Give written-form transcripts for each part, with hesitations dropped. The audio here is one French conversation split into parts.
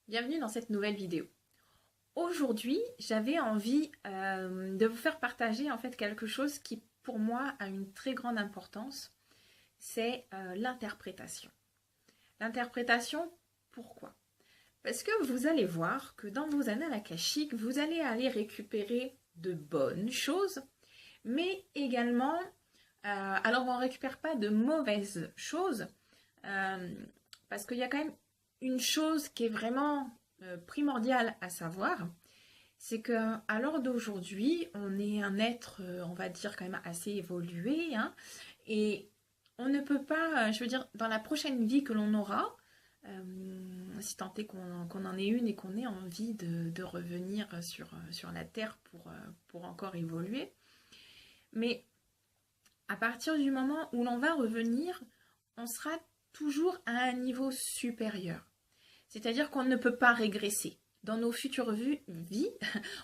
Bienvenue dans cette nouvelle vidéo. Aujourd'hui, j'avais envie de vous faire partager en fait quelque chose qui pour moi a une très grande importance, c'est l'interprétation. L'interprétation, pourquoi? Parce que vous allez voir que dans vos annales akashiques, vous allez aller récupérer de bonnes choses, mais également, alors on ne récupère pas de mauvaises choses, parce qu'il y a quand même une chose qui est vraiment primordiale à savoir, c'est qu'à l'heure d'aujourd'hui, on est un être, on va dire quand même assez évolué, hein, et on ne peut pas, je veux dire, dans la prochaine vie que l'on aura, si tant est qu'on en ait une et qu'on ait envie de revenir sur la Terre pour encore évoluer, mais à partir du moment où l'on va revenir, on sera toujours à un niveau supérieur. C'est-à-dire qu'on ne peut pas régresser. Dans nos futures vies,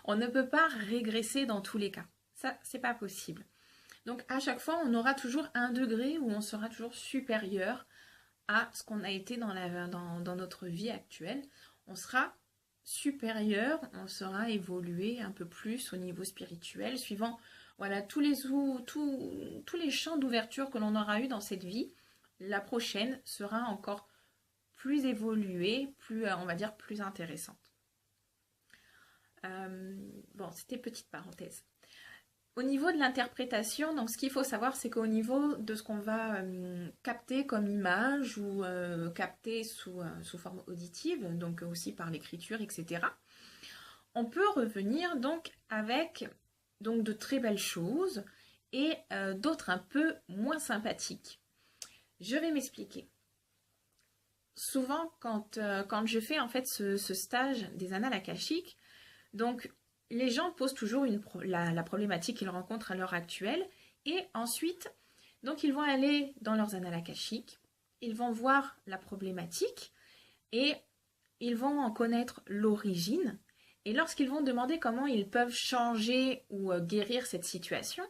on ne peut pas régresser dans tous les cas. Ça, c'est pas possible. Donc, à chaque fois, on aura toujours un degré où on sera toujours supérieur à ce qu'on a été dans notre vie actuelle. On sera supérieur, on sera évolué un peu plus au niveau spirituel, suivant voilà, tous les champs d'ouverture que l'on aura eu dans cette vie. La prochaine sera encore plus évoluée, plus, on va dire, plus intéressante. Bon, c'était petite parenthèse. Au niveau de l'interprétation, donc ce qu'il faut savoir, c'est qu'au niveau de ce qu'on va capter comme image ou capter sous forme auditive, donc aussi par l'écriture, etc., on peut revenir donc avec donc, de très belles choses et d'autres un peu moins sympathiques. Je vais m'expliquer. Souvent, quand je fais en fait ce stage des annales akashiques, donc les gens posent toujours la problématique qu'ils rencontrent à l'heure actuelle et ensuite, donc ils vont aller dans leurs annales akashiques, ils vont voir la problématique et ils vont en connaître l'origine et lorsqu'ils vont demander comment ils peuvent changer ou guérir cette situation,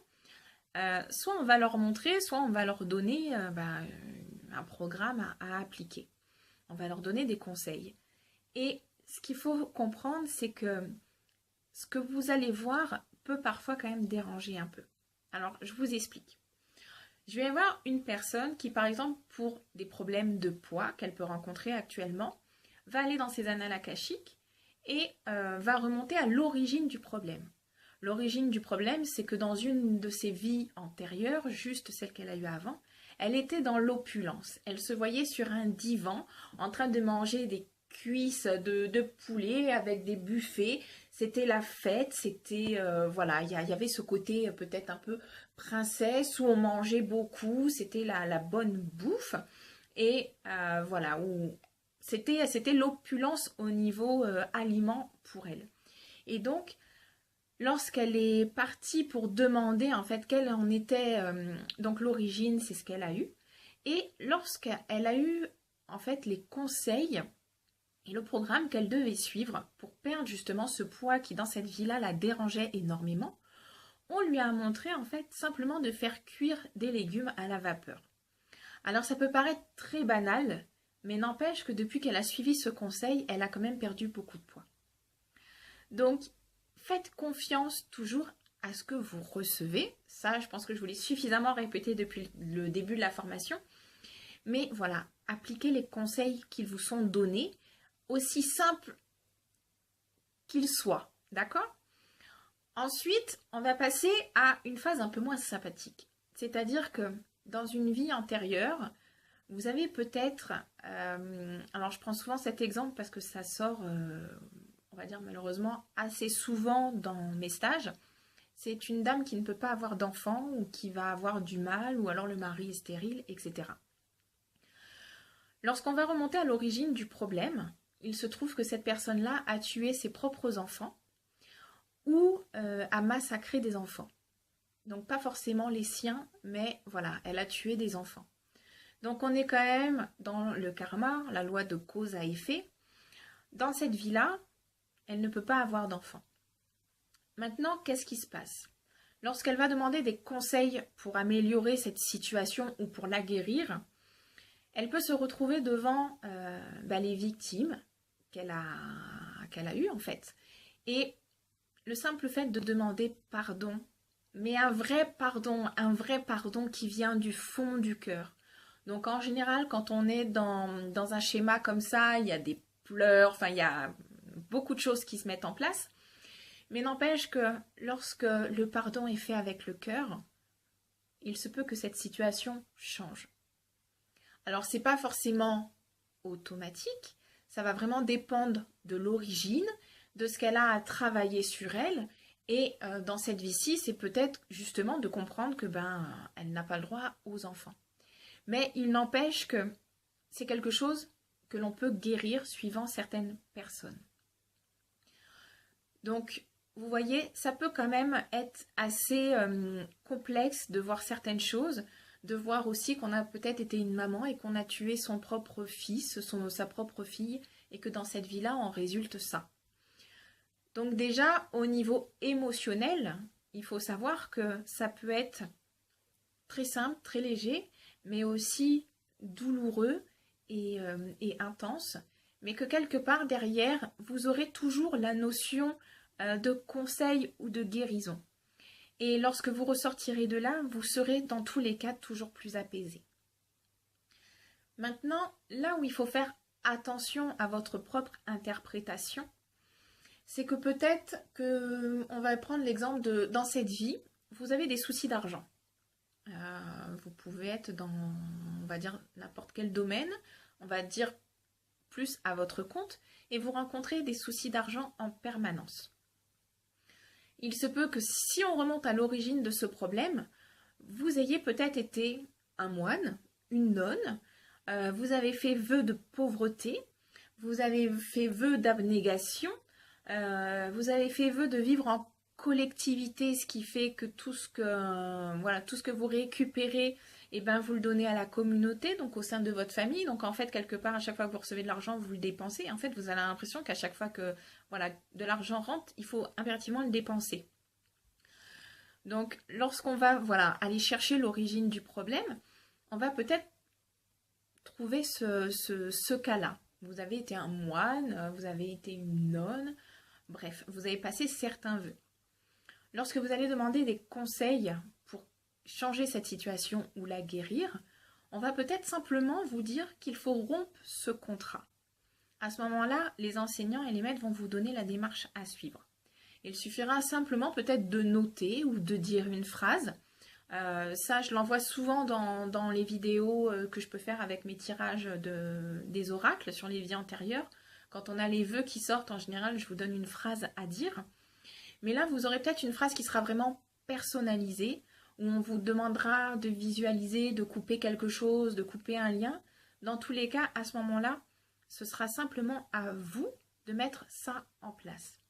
soit on va leur montrer, soit on va leur donner un programme à appliquer. On va leur donner des conseils. Et ce qu'il faut comprendre, c'est que ce que vous allez voir peut parfois quand même déranger un peu. Alors, je vous explique. Je vais avoir une personne qui, par exemple, pour des problèmes de poids qu'elle peut rencontrer actuellement, va aller dans ses annales akashiques et va remonter à l'origine du problème. L'origine du problème, c'est que dans une de ses vies antérieures, juste celle qu'elle a eue avant, elle était dans l'opulence. Elle se voyait sur un divan en train de manger des cuisses de poulet avec des buffets. C'était la fête, c'était voilà, il y avait ce côté peut-être un peu princesse où on mangeait beaucoup, c'était la bonne bouffe et voilà où c'était l'opulence au niveau aliment pour elle. Et donc lorsqu'elle est partie pour demander en fait quelle en était donc l'origine, c'est ce qu'elle a eu. Et lorsqu'elle a eu en fait les conseils et le programme qu'elle devait suivre pour perdre justement ce poids qui dans cette vie-là la dérangeait énormément, on lui a montré en fait simplement de faire cuire des légumes à la vapeur. Alors ça peut paraître très banal, mais n'empêche que depuis qu'elle a suivi ce conseil, elle a quand même perdu beaucoup de poids. Donc faites confiance toujours à ce que vous recevez. Ça, je pense que je vous l'ai suffisamment répété depuis le début de la formation. Mais voilà, appliquez les conseils qui vous sont donnés, aussi simples qu'ils soient. D'accord? Ensuite, on va passer à une phase un peu moins sympathique. C'est-à-dire que dans une vie antérieure, vous avez peut-être... alors, je prends souvent cet exemple parce que ça sort... on va dire malheureusement, assez souvent dans mes stages, c'est une dame qui ne peut pas avoir d'enfant ou qui va avoir du mal ou alors le mari est stérile, etc. Lorsqu'on va remonter à l'origine du problème, il se trouve que cette personne-là a tué ses propres enfants ou a massacré des enfants. Donc pas forcément les siens, mais voilà, elle a tué des enfants. Donc on est quand même dans le karma, la loi de cause à effet. Dans cette vie-là, elle ne peut pas avoir d'enfant. Maintenant, qu'est-ce qui se passe? Lorsqu'elle va demander des conseils pour améliorer cette situation ou pour la guérir, elle peut se retrouver devant les victimes qu'elle a eues en fait. Et le simple fait de demander pardon, mais un vrai pardon qui vient du fond du cœur. Donc en général, quand on est dans un schéma comme ça, il y a des pleurs, enfin il y a beaucoup de choses qui se mettent en place. Mais n'empêche que lorsque le pardon est fait avec le cœur, il se peut que cette situation change. Alors c'est pas forcément automatique, ça va vraiment dépendre de l'origine, de ce qu'elle a à travailler sur elle. Et dans cette vie-ci, c'est peut-être justement de comprendre que elle n'a pas le droit aux enfants. Mais il n'empêche que c'est quelque chose que l'on peut guérir suivant certaines personnes. Donc, vous voyez, ça peut quand même être assez complexe de voir certaines choses, de voir aussi qu'on a peut-être été une maman et qu'on a tué son propre fils, sa propre fille, et que dans cette vie-là, en résulte ça. Donc déjà, au niveau émotionnel, il faut savoir que ça peut être très simple, très léger, mais aussi douloureux et intense, mais que quelque part derrière, vous aurez toujours la notion de conseil ou de guérison. Et lorsque vous ressortirez de là, vous serez dans tous les cas toujours plus apaisé. Maintenant, là où il faut faire attention à votre propre interprétation, c'est que peut-être que, on va prendre l'exemple de, dans cette vie, vous avez des soucis d'argent. Vous pouvez être dans, on va dire, n'importe quel domaine, on va dire plus à votre compte, et vous rencontrez des soucis d'argent en permanence. Il se peut que si on remonte à l'origine de ce problème, vous ayez peut-être été un moine, une nonne, vous avez fait vœu de pauvreté, vous avez fait vœu d'abnégation, vous avez fait vœu de vivre en collectivité, ce qui fait que tout ce que vous récupérez, vous le donnez à la communauté, donc au sein de votre famille. Donc en fait, quelque part, à chaque fois que vous recevez de l'argent, vous le dépensez. Et en fait, vous avez l'impression qu'à chaque fois que de l'argent rentre, il faut impérativement le dépenser. Donc lorsqu'on va aller chercher l'origine du problème, on va peut-être trouver ce cas-là. Vous avez été un moine, vous avez été une nonne, bref, vous avez passé certains vœux. Lorsque vous allez demander des conseils pour changer cette situation ou la guérir, on va peut-être simplement vous dire qu'il faut rompre ce contrat. À ce moment-là, les enseignants et les maîtres vont vous donner la démarche à suivre. Il suffira simplement peut-être de noter ou de dire une phrase. Ça, je l'envoie souvent dans les vidéos que je peux faire avec mes tirages des oracles sur les vies antérieures. Quand on a les vœux qui sortent, en général, je vous donne une phrase à dire. Mais là, vous aurez peut-être une phrase qui sera vraiment personnalisée, où on vous demandera de visualiser, de couper quelque chose, de couper un lien. Dans tous les cas, à ce moment-là, ce sera simplement à vous de mettre ça en place.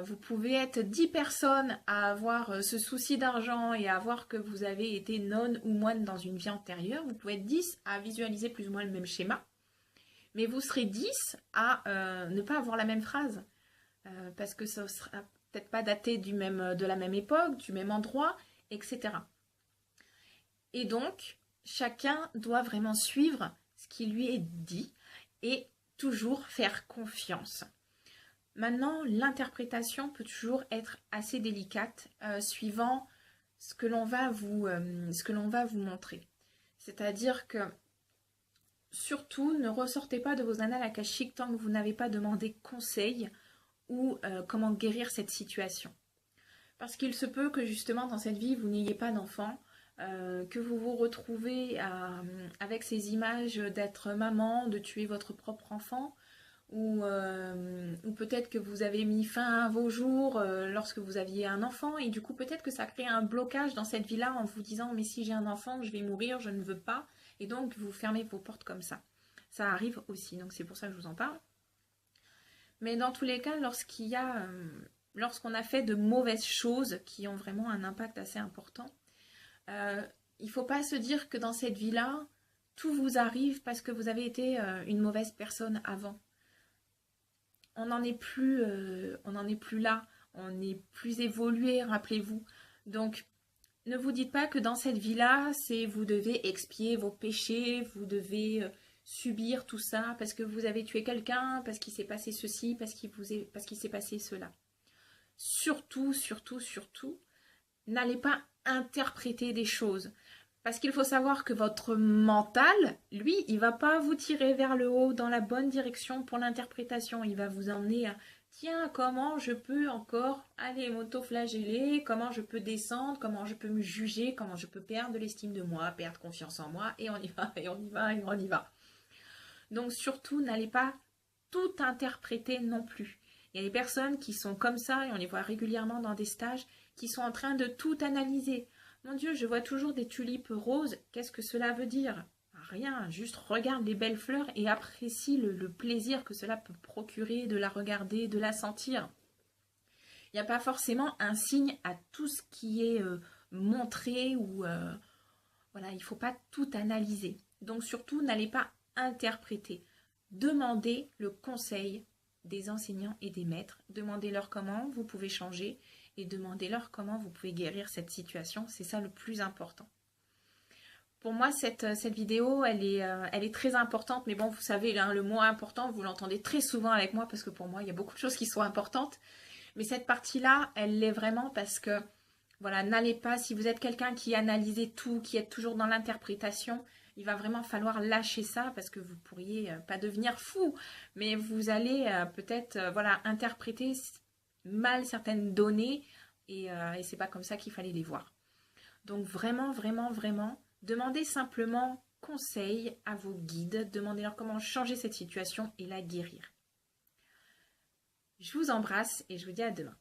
Vous pouvez être 10 personnes à avoir ce souci d'argent et à voir que vous avez été nonne ou moine dans une vie antérieure. Vous pouvez être 10 à visualiser plus ou moins le même schéma. Mais vous serez 10 à ne pas avoir la même phrase. Parce que ça ne sera peut-être pas daté de la même époque, du même endroit, etc. Et donc, chacun doit vraiment suivre ce qui lui est dit et toujours faire confiance. Maintenant, l'interprétation peut toujours être assez délicate suivant ce que l'on va vous montrer. C'est-à-dire que surtout, ne ressortez pas de vos annales akashiques tant que vous n'avez pas demandé conseil ou comment guérir cette situation. Parce qu'il se peut que justement dans cette vie, vous n'ayez pas d'enfant, que vous vous retrouvez avec ces images d'être maman, de tuer votre propre enfant, ou peut-être que vous avez mis fin à vos jours lorsque vous aviez un enfant, et du coup peut-être que ça crée un blocage dans cette vie-là en vous disant « mais si j'ai un enfant, je vais mourir, je ne veux pas », et donc vous fermez vos portes comme ça. Ça arrive aussi, donc c'est pour ça que je vous en parle. Mais dans tous les cas, lorsqu'on a fait de mauvaises choses qui ont vraiment un impact assez important, il ne faut pas se dire que dans cette vie-là, tout vous arrive parce que vous avez été une mauvaise personne avant. On n'en est plus là, on est plus évolué, rappelez-vous. Donc, ne vous dites pas que dans cette vie-là, c'est vous devez expier vos péchés, vous devez subir tout ça parce que vous avez tué quelqu'un, parce qu'il s'est passé ceci, parce qu'il s'est passé cela. Surtout, surtout, surtout, n'allez pas interpréter des choses. Parce qu'il faut savoir que votre mental, lui, il va pas vous tirer vers le haut dans la bonne direction pour l'interprétation. Il va vous emmener à tiens, comment je peux encore aller m'auto-flageller, comment je peux descendre, comment je peux me juger, comment je peux perdre de l'estime de moi, perdre confiance en moi, et on y va, et on y va, et on y va. Donc surtout, n'allez pas tout interpréter non plus. Il y a des personnes qui sont comme ça, et on les voit régulièrement dans des stages, qui sont en train de tout analyser. Mon Dieu, je vois toujours des tulipes roses. Qu'est-ce que cela veut dire? Rien, juste regarde les belles fleurs et apprécie le plaisir que cela peut procurer de la regarder, de la sentir. Il n'y a pas forcément un signe à tout ce qui est montré ou... voilà, il ne faut pas tout analyser. Donc surtout, n'allez pas interpréter. Demandez le conseil des enseignants et des maîtres. Demandez-leur comment vous pouvez changer et demandez-leur comment vous pouvez guérir cette situation. C'est ça le plus important. Pour moi, cette vidéo, elle est très importante. Mais bon, vous savez, hein, le mot important, vous l'entendez très souvent avec moi parce que pour moi, il y a beaucoup de choses qui sont importantes. Mais cette partie-là, elle l'est vraiment parce que, voilà, n'allez pas, si vous êtes quelqu'un qui analyse tout, qui est toujours dans l'interprétation, il va vraiment falloir lâcher ça parce que vous pourriez pas devenir fou, mais vous allez peut-être voilà, interpréter mal certaines données et c'est pas comme ça qu'il fallait les voir. Donc vraiment, vraiment, vraiment, demandez simplement conseil à vos guides, demandez-leur comment changer cette situation et la guérir. Je vous embrasse et je vous dis à demain.